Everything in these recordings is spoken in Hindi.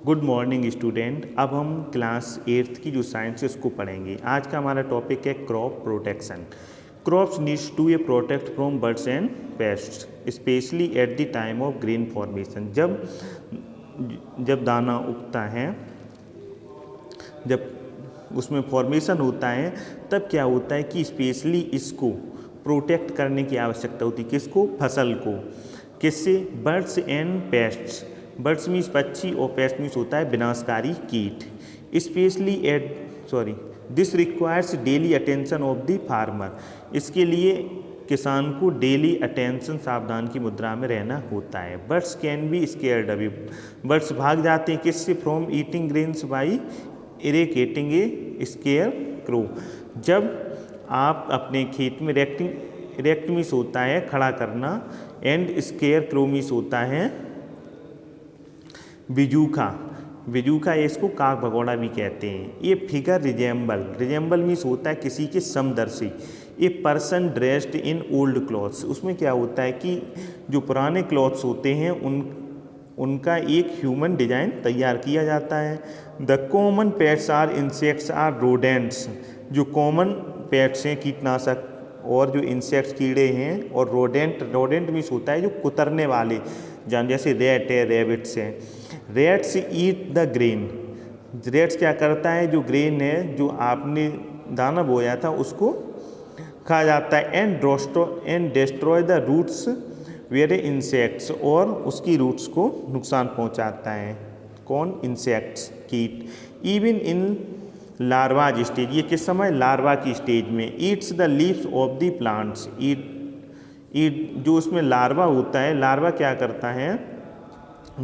Good morning student. अब हम क्लास 8th की जो साइंस है उसको पढ़ेंगे। आज का हमारा टॉपिक है crop protection. Crops needs to a protect from birds and pests specially at the time of grain formation. जब दाना उगता है, जब उसमें फॉर्मेशन होता है, तब क्या होता है कि स्पेशली इसको प्रोटेक्ट करने की आवश्यकता होती है। किसको? फसल को। किससे? Birds and pests. Birds means पक्षी और पेस्ट मीन्स होता है विनाशकारी कीट। Specially this requires daily attention of the farmer. इसके लिए किसान को डेली अटेंशन, सावधान की मुद्रा में रहना होता है। Birds can be scared away. Birds भाग जाते हैं किससे? From eating grains by erecting a scarecrow. जब आप अपने खेत में इरेक्ट मीन्स होता है खड़ा करना, एंड स्केयर क्रो मीन्स होता है बिजूखा इसको काग भगोड़ा भी कहते हैं। ये फिगर रिजेंबल मीन्स होता है किसी के समदर्शी। A person dressed in old clothes. उसमें क्या होता है कि जो पुराने क्लॉथ्स होते हैं उनका एक ह्यूमन डिजाइन तैयार किया जाता है। The common pests are insects or rodents. जो कॉमन पेट्स हैं कीटनाशक, और जो इंसेक्ट्स कीड़े हैं, और रोडेंट मीन्स होता है जो कुतरने वाले जान, जैसे रेट है, रेबिट्स हैं। Rates eat the grain. Rates क्या करता है? जो ग्रेन है, जो आपने दाना बोया था, उसको खा जाता है। And destroy the roots were insects. और उसकी रूट्स को नुकसान पहुंचाता है। कौन? इंसेक्ट्स, कीट। Even in larvas stage. ये किस समय? लार्वा की स्टेज में। Eats the leaves of the plants. जो उसमें लार्वा होता है, लार्वा क्या करता है?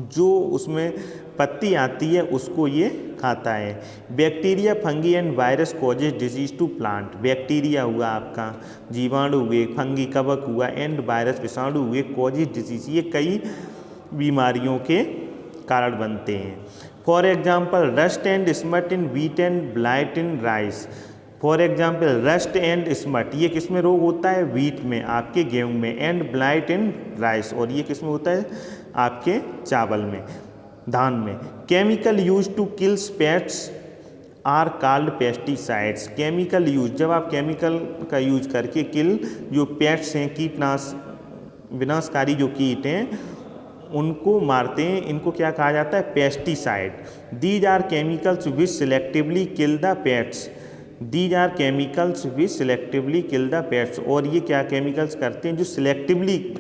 जो उसमें पत्ती आती है उसको ये खाता है। Bacteria, fungi and virus causes disease to plant. Bacteria हुआ आपका, जीवाणु हुए, फंगी कवक हुआ, एंड वायरस विषाणु हुए, कॉजेज डिजीज, ये कई बीमारियों के कारण बनते हैं। For example rust and smut in wheat and blight in rice. For example rust and smut, ये किस में रोग होता है? व्हीट में, आपके गेहूं में। एंड ब्लाइट इन राइस, और ये किस में होता है? आपके चावल में, धान में। Chemical use to kills pests are called pesticides. Chemical use, जब आप केमिकल का यूज करके जो पेस्ट्स हैं, विनाशकारी जो कीट हैं, उनको मारते हैं, इनको क्या कहा जाता है? Pesticide. These are chemicals which selectively kill the pests. These are chemicals which selectively kill the pests. और ये क्या केमिकल्स करते हैं? जो सिलेक्टिवली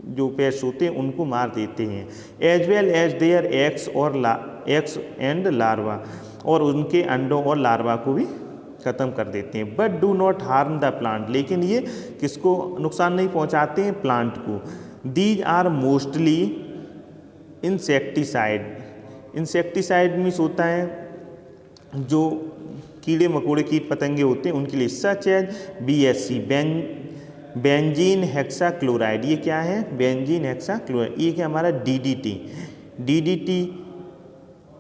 जो पेस्ट होते हैं उनको मार देते हैं। As well as their eggs and larva, और उनके अंडों और लार्वा को भी ख़त्म कर देते हैं। But do not harm the plant. लेकिन ये किसको नुकसान नहीं पहुंचाते हैं? प्लांट को। These are mostly insecticide means होता है जो कीड़े मकोड़े, कीट पतंगे होते हैं उनके लिए। Such as BSC, benzene hexachloride. ये क्या है? Benzene hexachloride. ये क्या हमारा? DDT,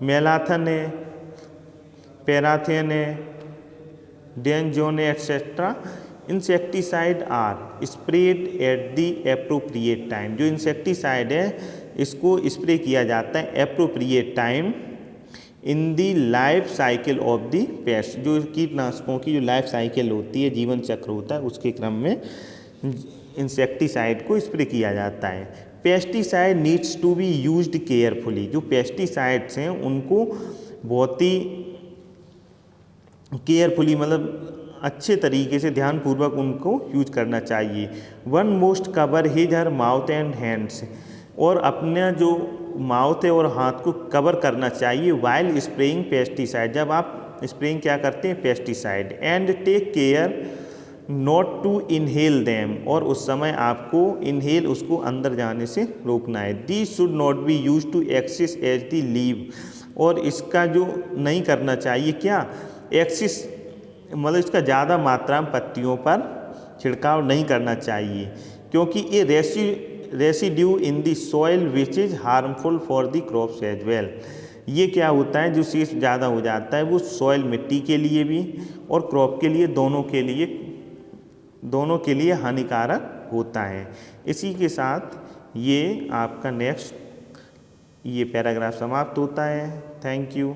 मेलाथन है, पैराथेन है, डेंजोन है, etcetera. Insecticide are spread at the appropriate time. जो इंसेक्टिसाइड है इसको स्प्रे किया जाता है appropriate time in the life cycle of the pest. जो कीटनाशकों की जो लाइफ साइकिल होती है, जीवन चक्र होता है, उसके क्रम में इंसेक्टिसाइड को स्प्रे किया जाता है। Pesticide needs to be used carefully. जो पेस्टिसाइड्स हैं उनको बहुत ही केयरफुली, मतलब अच्छे तरीके से, ध्यानपूर्वक उनको यूज करना चाहिए। One most cover his her mouth and hands. और अपना जो माउथ है और हाथ को कवर करना चाहिए वाइल स्प्रेइंग पेस्टिसाइड। जब आप स्प्रेइंग क्या करते हैं? Pesticide. And take care not to inhale them. और उस समय आपको इनहेल, उसको अंदर जाने से रोकना है। This should not be use to excess as the leave. और इसका जो नहीं करना चाहिए, क्या? एक्सिस मतलब इसका ज़्यादा मात्रा में पत्तियों पर छिड़काव नहीं करना चाहिए, क्योंकि ये residue in the soil which is harmful for the crops as well. ये क्या होता है? जो शेष ज़्यादा हो जाता है वो सॉइल, मिट्टी के लिए भी और क्रॉप के लिए, दोनों के लिए हानिकारक होता है। इसी के साथ ये आपका नेक्स्ट ये पैराग्राफ समाप्त होता है। Thank you.